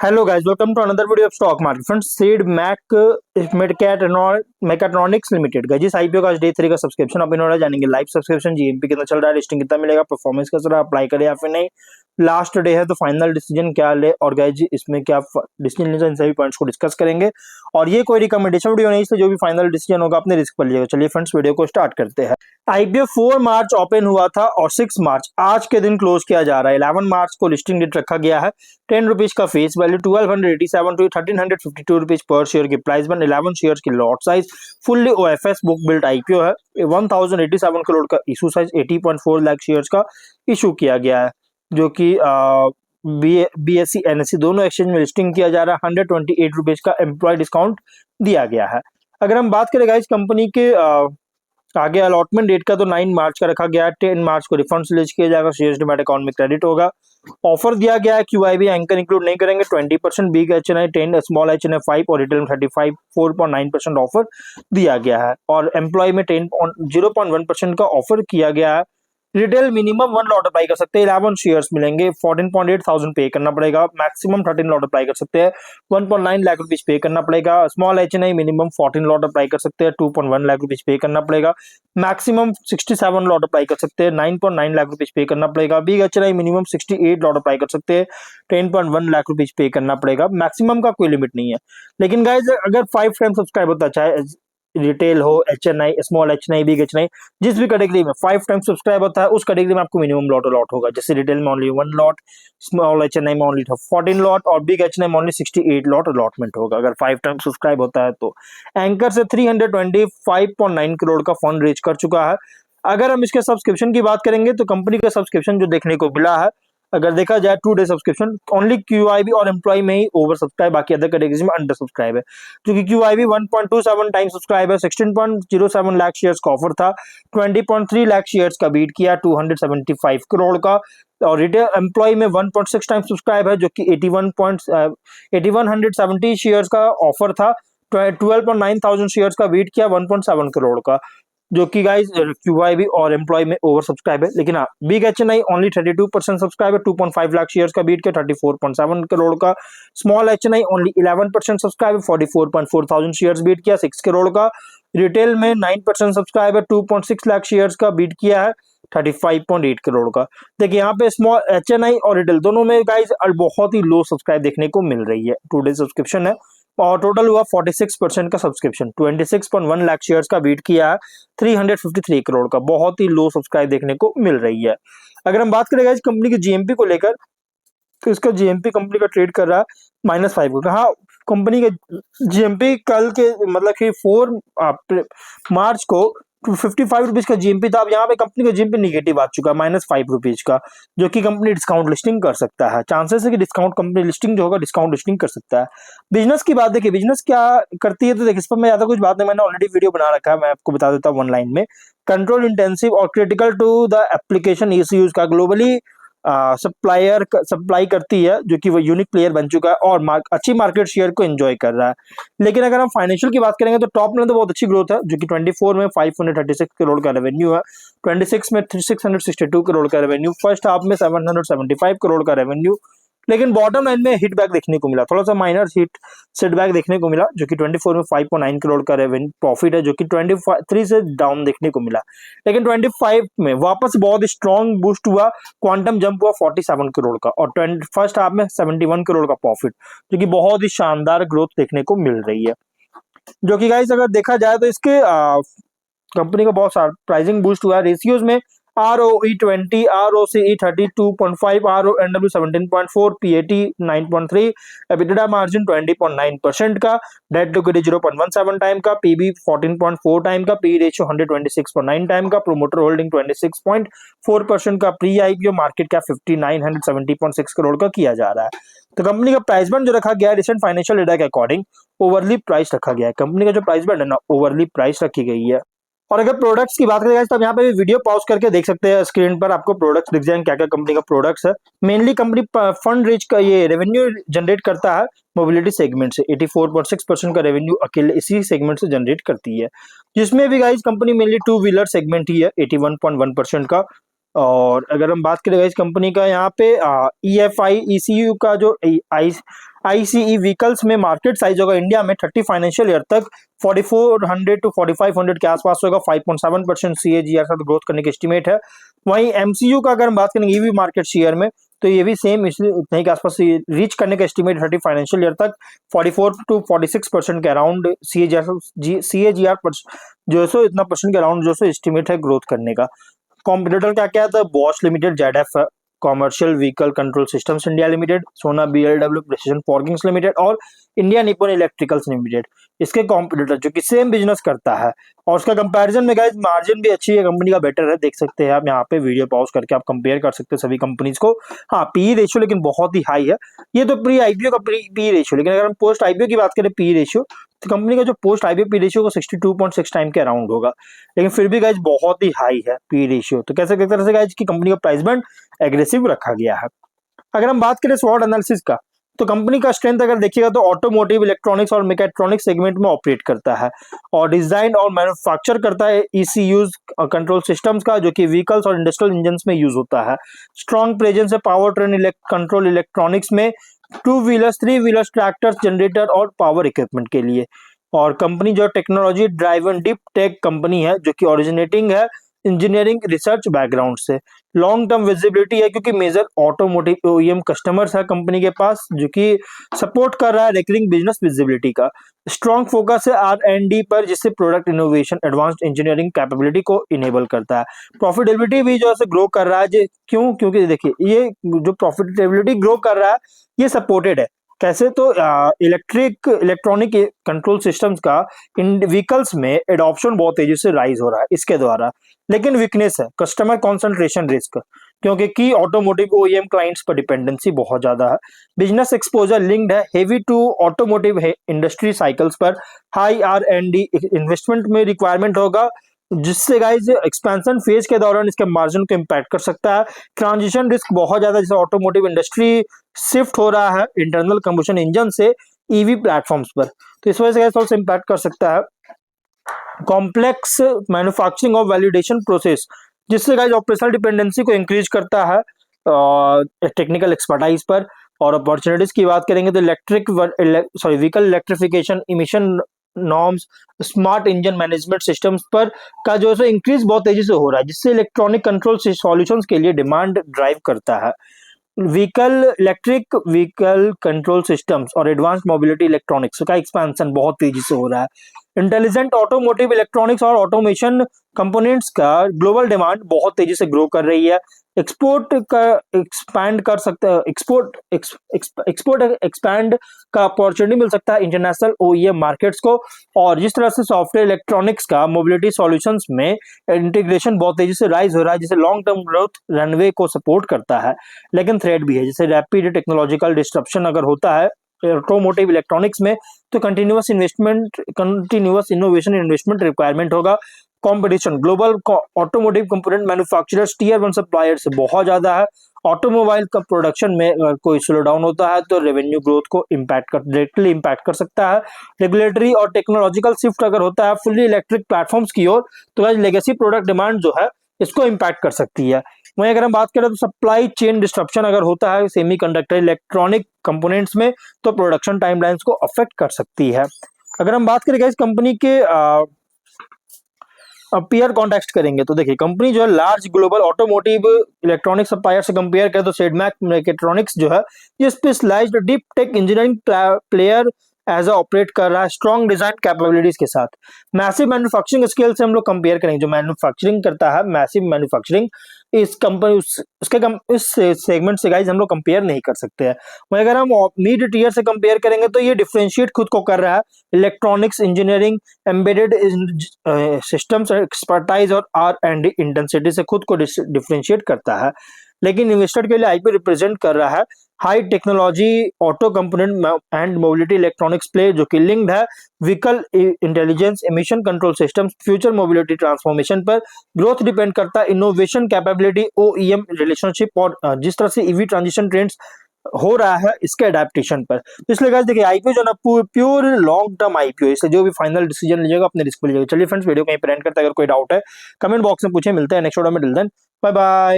Hello guys, welcome to another video of stock market friends. सीड मैक मिडकैट mechatronics limited का जिस आईपीओ का डे 3 का सब्सक्रिप्शन आप इन्होंने जानेंगे। लाइव सब्सक्रिप्शन जीएमपी कितना चल रहा है, लिस्टिंग कितना मिलेगा, परफॉर्मेंस कैसा रहा, अप्लाई करें या फिर नहीं, लास्ट डे है तो फाइनल डिसीजन क्या ले और गाइस जी इसमें क्या डिसीजन लेना, इन सभी पॉइंट्स को डिस्कस करेंगे। और ये कोई रिकमेंडेशन वीडियो नहीं, इसलिए जो भी फाइनल डिसीजन होगा अपने रिस्क पर लिएगा। चलिए फ्रेंड्स वीडियो को स्टार्ट करते हैं। आईपीओ 4 मार्च ओपन हुआ था और 6 मार्च आज के दिन क्लोज किया जा रहा है। 11 मार्च को लिस्टिंग डेट रखा गया है। 10 रुपीज का फेस वैल्यू, 1287 टू 1352 रुपीज पर शेयर की प्राइस बन, 11 शेयर की lot size, fully OFS book built IPO है। 1087 करोड़ का इशू साइज, 80.4 लाख शेयर्स का इशू किया गया है, जो कि बीएससी एनएससी दोनों एक्सचेंज में लिस्टिंग किया जा रहा है। 128 रुपीज का एम्प्लॉय डिस्काउंट दिया गया है। अगर हम बात करें इस कंपनी के आगे अलॉटमेंट डेट का, तो 9 मार्च का रखा गया है। 10 मार्च को रिफंड रिलीज किया जाएगा, शेयर्स डीमैट अकाउंट में क्रेडिट होगा। ऑफर दिया गया है, क्यूआईबी एंकर इंक्लूड नहीं करेंगे। 20% बिग एचएनआई 10, स्मॉल एचएनआई 5 और रिटेल में 35 4.9% ऑफर दिया गया है। और एम्प्लॉय में 0.1% का ऑफर किया गया है। रिटेल मिनिमम 1 लॉट अप्लाई कर सकते हैं, 11 शेयर्स मिलेंगे, 14.8 थाउजेंड पे करना पड़ेगा। मैक्सिमम 13 लॉट अप्लाई कर सकते हैं, 1.9 लाख रुपीज पे करना पड़ेगा। Small HNI minimum 14 lot apply कर सकते हैं, 2.1 लाख रुपीज पे करना पड़ेगा। मैक्सिमम 67 लॉट अप्लाई कर सकते हैं, 9.9 लाख रुपीज पे करना पड़ेगा। Big HNI minimum 68 lot apply कर सकते हैं, 10.1 लाख रुपीज पे करना पड़ेगा। मैक्सिमम का कोई लिमिट नहीं है। लेकिन गाइज अगर 5 टाइम सब्सक्राइब होता है, चाहे रिटेल हो, HNI, small HNI, big HNI, जिस भी कैटेगरी में 5 टाइम सब्सक्राइब होता है उस कैटेगरी में आपको मिनिमम लॉट होगा। जैसे रिटेल में ओनली 1 लॉट, स्मॉल एचएनआई में ओनली 14 लॉट और बिग एचएनआई में ओनली 68 लॉट अलॉटमेंट होगा अगर 5 टाइम सब्सक्राइब होता है तो। एंकर से 325.9 करोड़ का फंड रेज कर चुका है। अगर हम इसके सब्सक्रिप्शन की बात करेंगे तो कंपनी का सब्सक्रिप्शन जो देखने को मिला है, अगर देखा जाए 2 डे सब्सक्रिप्शन, ओनली क्यूआईबी और एम्प्लॉय में ही ओवर सब्सक्राइब, बाकी अदर कैटेगरीज में अंडर सब्सक्राइब है। क्योंकि क्यूआईबी 1.27 टाइम सब्सक्राइब है, 16.07 लाख शेयर्स का ऑफर था, 20.3 लाख शेयर्स का बीट किया, 275 करोड़ का। और रिटेल एम्प्लॉय में 1.6 टाइम सब्सक्राइब है, जो कि 8170 शेयर्स का ऑफर था, 12.9 थाउजेंड शेयर्स का बीट किया, 1.7 करोड़ का, जो कि गाइस क्यूआईबी और एम्प्लॉय में ओवर सब्सक्राइब है। लेकिन हाँ, बिग एचएनआई ओनली 32% सब्सक्राइब है, 2.5 लाख शेयर्स का बीट किया, 34.7 करोड़ का। स्मॉल एचएनआई ओनली 11% सब्सक्राइब है, 44.4 थाउजेंड शेयर्स बीट किया, 6 करोड़ का। रिटेल में 9% सब्सक्राइब है, 2.6 लाख शेयर्स का बीट किया है, 35.8 करोड़ का। देखिए यहाँ पे स्मॉल एचएनआई और रिटेल दोनों में गाइस बहुत ही लो सब्सक्राइब देखने को मिल रही है। 2 डे सब्सक्रिप्शन है और टोटल हुआ 46% का सब्सक्रिप्शन, 26.1 लाख शेयर्स का बीट किया है, 353 करोड़ का। बहुत ही लो सब्सक्राइब देखने को मिल रही है। अगर हम बात करें इस कंपनी की जीएमपी को लेकर, तो इसका जीएमपी कंपनी का ट्रेड कर रहा है -5 का। हाँ, कंपनी के जीएमपी कल के मतलब कि 4 मार्च को 55 रुपीज का जीएमपी था। अब यहाँ पे कंपनी का जीएमपी निगेटिव आ चुका है, -5 रुपीज का, जो कि कंपनी डिस्काउंट लिस्टिंग कर सकता है। चांसेस है कि डिस्काउंट कंपनी लिस्टिंग जो होगा डिस्काउंट लिस्टिंग कर सकता है। बिजनेस की बात देखिए, बिजनेस क्या करती है, तो देखिए इस पर मैं ज्यादा कुछ बात नहीं, मैंने ऑलरेडी वीडियो बना रखा है, मैं आपको बता देता हूँ 1 लाइन में। कंट्रोल इंटेंसिव और क्रिटिकल टू द एप्लीकेशन ईसीयूज का ग्लोबली सप्लाई करती है, जो कि वो यूनिक प्लेयर बन चुका है और अच्छी मार्केट शेयर को एंजॉय कर रहा है। लेकिन अगर हम फाइनेंशियल की बात करेंगे तो टॉप में तो बहुत अच्छी ग्रोथ है, जो कि 24 में 536 करोड़ का रेवेन्यू है, 26 में 662 करोड़ का रेवेन्यू, फर्स्ट हाफ में 775 करोड़ का रेवेन्यू। लेकिन बॉटम लाइन में हिट बैक देखने को मिला, थोड़ा सा माइनर हिट सेटबैक देखने को मिला, जो कि 24 में 5.9 करोड़ का रेवेन्यू प्रॉफिट है, जो कि 23 से डाउन देखने को मिला। लेकिन 25 में वापस बहुत स्ट्रॉन्ग बूस्ट हुआ, क्वांटम जंप हुआ 47 करोड़ का, और फर्स्ट हाफ में 71 करोड़ का प्रॉफिट, जो कि बहुत ही शानदार ग्रोथ देखने को मिल रही है। जो कि गाइस अगर देखा जाए तो इसके कंपनी का बहुत सारा प्राइसिंग बूस्ट हुआ है। रेशियोज में ROE 20, ROCE 32.5, RONW 17.4, PAT 9.3, EBITDA margin 20.9% का, डेट टू इक्विटी 0.17 टाइम का, PB 14.4 टाइम का, पी रेशियो 126.9 टाइम का, प्रोमोटर होल्डिंग 26.4% का, pre IPO market cap 5970.6 crore का किया जा रहा है। तो कंपनी का प्राइस बैंड जो रखा गया है रिसेंट फाइनेंशियल डेटा के अकॉर्डिंग ओवरली प्राइस रखा गया है। कंपनी का जो प्राइस बैंड है ना, ओवरली प्राइस रखी गई है। और अगर प्रोडक्ट्स की बात करें तो आप यहाँ पे वीडियो पॉज करके देख सकते हैं, स्क्रीन पर आपको प्रोडक्ट्स दिख जाएंगे, क्या क्या कंपनी का प्रोडक्ट्स है। मेनली कंपनी फंड रेज का ये रेवेन्यू जनरेट करता है मोबिलिटी सेगमेंट से, 84.6% का रेवेन्यू अकेले इसी सेगमेंट से जनरेट करती है, जिसमें भी guys company mainly 2 wheeler segment ही है, 81.1% का। और अगर हम बात करें इस कंपनी का यहाँ पे EFI ECU का जो ICE व्हीकल्स में मार्केट साइज होगा इंडिया में 30 फाइनेंशियल ईयर तक 4400 टू 4500 के आसपास होगा। 5.7% CAGR साथ ग्रोथ करने की एस्टिमेट है। वहीं MCU का अगर हम बात करेंगे EV मार्केट शेयर में, तो ये भी सेम इतने के आसपास रीच करने का एस्टिमेट 30 फाइनेंशियल ईयर तक 44 टू 46% के अराउंड CAGR जो सो इतना परसेंट के अराउंड जो सो एस्टिमेट है ग्रोथ करने का। कॉम्पिटिटर क्या क्या था? Bosch limited, ZF commercial vehicle control systems India limited, सोना BLW प्रिसिजन फॉर्गिंग्स लिमिटेड और इंडिया निप्पॉन इलेक्ट्रिकल्स लिमिटेड इसके कॉम्पिटिटर जो कि सेम बिजनेस करता है। और उसका कंपैरिजन में गाइस मार्जिन भी अच्छी है, कंपनी का बेटर है, देख सकते हैं आप यहाँ पे वीडियो पॉज करके आप कंपेयर कर सकते हैं सभी कंपनीज को। हाँ, पी रेशियो लेकिन बहुत ही हाई है, ये तो प्री IPO का पी रेशियो, लेकिन अगर हम पोस्ट IPO की बात करें पी रेशियो, तो कंपनी का जो पोस्ट IPO पी रेशियो को 62.6 टाइम के अराउंड होगा, लेकिन फिर भी गाइस बहुत ही हाई है पी रेशियो। तो कैसे तरह से गाइस की कंपनी का प्राइस बैंड एग्रेसिव रखा गया है। अगर हम बात करें स्वॉट एनालिसिस का, तो कंपनी का स्ट्रेंथ अगर देखिएगा तो ऑटोमोटिव, इलेक्ट्रॉनिक्स और मैकेट्रॉनिक्स सेगमेंट में ऑपरेट करता है और डिजाइन और मैन्युफैक्चर करता है ECUs कंट्रोल सिस्टम्स का, जो कि व्हीकल्स और इंडस्ट्रियल इंजन्स में यूज होता है। स्ट्रॉन्ग प्रेजेंस है पावर ट्रेन कंट्रोल इलेक्ट्रॉनिक्स में, 2 व्हीलर्स, 3 व्हीलर्स, ट्रैक्टर्स, जनरेटर और पावर इक्विपमेंट के लिए। और कंपनी जो technology driven deep tech company है, जो कि ओरिजिनेटिंग है इंजीनियरिंग रिसर्च बैकग्राउंड से। लॉन्ग टर्म विजिबिलिटी है क्योंकि मेजर ऑटोमोटिव OEM कस्टमर्स है कंपनी के पास, जो कि सपोर्ट कर रहा है रेकरिंग बिजनेस विजिबिलिटी का। स्ट्रॉन्ग फोकस है R&D पर, जिससे product innovation advanced engineering capability को इनेबल करता है। प्रॉफिटेबिलिटी भी जो है ग्रो कर रहा है, क्यों? क्योंकि देखिए ये जो प्रॉफिटेबिलिटी ग्रो कर रहा है ये सपोर्टेड है कैसे? तो इलेक्ट्रॉनिक कंट्रोल सिस्टम्स का इन व्हीकल्स में एडॉप्शन बहुत तेजी से राइज हो रहा है इसके द्वारा। लेकिन वीकनेस है कस्टमर कंसंट्रेशन रिस्क, क्योंकि की ऑटोमोटिव OEM क्लाइंट्स पर डिपेंडेंसी बहुत ज्यादा है। बिजनेस एक्सपोजर लिंक्ड है heavy to automotive industry cycles पर। हाई R&D इन्वेस्टमेंट में रिक्वायरमेंट होगा, जिससे गाइज एक्सपेंशन फेज के दौरान इसके मार्जिन को इम्पैक्ट कर सकता है। ट्रांजिशन रिस्क बहुत ज्यादा, जैसे ऑटोमोटिव इंडस्ट्री शिफ्ट हो रहा है इंटरनल कंबशन इंजन से EV प्लेटफॉर्म्स पर, तो इस वजह से गाइज इम्पैक्ट कर सकता है। कॉम्प्लेक्स मैन्युफैक्चरिंग और वैलिडेशन प्रोसेस, जिससे गाइज ऑपरेशनल डिपेंडेंसी को इंक्रीज करता है टेक्निकल एक्सपर्टाइज पर। और अपॉर्चुनिटीज की बात करेंगे तो vehicle electrification, emission norms, smart engine management systems पर का जो है इंक्रीज बहुत तेजी से हो रहा है, जिससे इलेक्ट्रॉनिक कंट्रोल सॉल्यूशंस के लिए डिमांड ड्राइव करता है। इलेक्ट्रिक व्हीकल कंट्रोल सिस्टम्स और एडवांस मोबिलिटी इलेक्ट्रॉनिक्स का एक्सपेंशन बहुत तेजी से हो रहा है। इंटेलिजेंट ऑटोमोटिव इलेक्ट्रॉनिक्स और ऑटोमेशन कंपोनेंट्स का ग्लोबल डिमांड बहुत तेजी से ग्रो कर रही है। एक्सपोर्ट का एक्सपैंड कर सकता है, एक्सपोर्ट एक्सपैंड का अपॉर्चुनिटी मिल सकता है इंटरनेशनल OEM मार्केट्स को। और जिस तरह से सॉफ्टवेयर इलेक्ट्रॉनिक्स का मोबिलिटी सॉल्यूशंस में इंटीग्रेशन बहुत तेजी से राइज हो रहा है, जिसे लॉन्ग टर्म ग्रोथ रनवे को सपोर्ट करता है। लेकिन थ्रेट भी है, जैसे रैपिड टेक्नोलॉजिकल डिस्ट्रप्शन अगर होता है ऑटोमोटिव इलेक्ट्रॉनिक्स में, तो कंटिन्यूअस इनोवेशन इन्वेस्टमेंट रिक्वायरमेंट होगा। Competition global automotive component manufacturers Tier 1 suppliers बहुत ज्यादा है। ऑटोमोबाइल का प्रोडक्शन में अगर कोई स्लो डाउन होता है तो रेवेन्यू ग्रोथ को डायरेक्टली इम्पैक्ट कर सकता है। रेगुलेटरी और टेक्नोलॉजिकल शिफ्ट अगर होता है फुल्ली इलेक्ट्रिक प्लेटफॉर्म्स की ओर, तो लेगेसी प्रोडक्ट डिमांड जो है इसको इम्पैक्ट कर सकती है। वहीं अगर हम बात करें तो सप्लाई चेन डिस्ट्रप्शन अगर होता है सेमीकंडक्टर इलेक्ट्रॉनिक कंपोनेंट्स में, तो प्रोडक्शन टाइमलाइंस को अफेक्ट कर सकती है। अगर हम बात करें इस कंपनी के पीयर कॉन्टेक्स्ट करेंगे, तो देखिए कंपनी जो है large global automotive electronic supplier से कंपेयर करें तो सेडमैक मैकेट्रॉनिक्स जो है ये specialised deep tech engineering player as a operate कर रहा है स्ट्रॉन्ग डिजाइन कैपेबिलिटीज के साथ। मैसिव मैन्युफैक्चरिंग स्केल से हम लोग कंपेयर करेंगे, जो मैन्युफैक्चरिंग करता है मैसिव मैन्युफैक्चरिंग, इस कंपनी इस सेगमेंट से गाइज हम लोग कंपेयर नहीं कर सकते हैं। वहीं अगर हम मिड टियर से कंपेयर करेंगे तो ये डिफरेंशिएट खुद को कर रहा है electronics engineering, embedded systems expertise और R&D इंटेंसिटी से खुद को डिफरेंशिएट करता है। लेकिन इन्वेस्टर के लिए IPO रिप्रेजेंट कर रहा है high technology auto component and mobility electronics play, जो कि लिंक्ड है vehicle intelligence, emission control systems, future mobility transformation पर। ग्रोथ डिपेंड करता है इनोवेशन कैपेबिलिटी, OEM रिलेशनशिप और जिस तरह से EV ट्रांजिशन ट्रेंड्स हो रहा है इसके अडेप्टेशन पर। तो इसलिए गाइस देखिए IPO जो ना प्योर लॉन्ग टर्म IPO है, इससे जो भी फाइनल डिसीजन लीजिएगा अपने रिस्क पर लीजिएगा। चलिए फ्रेंड्स, वीडियो कहीं पर एंड करते हैं, अगर कोई डाउट है कमेंट बॉक्स में पूछे। मिलते हैं नेक्स्ट वीडियो में, टिल देन बाय बाय।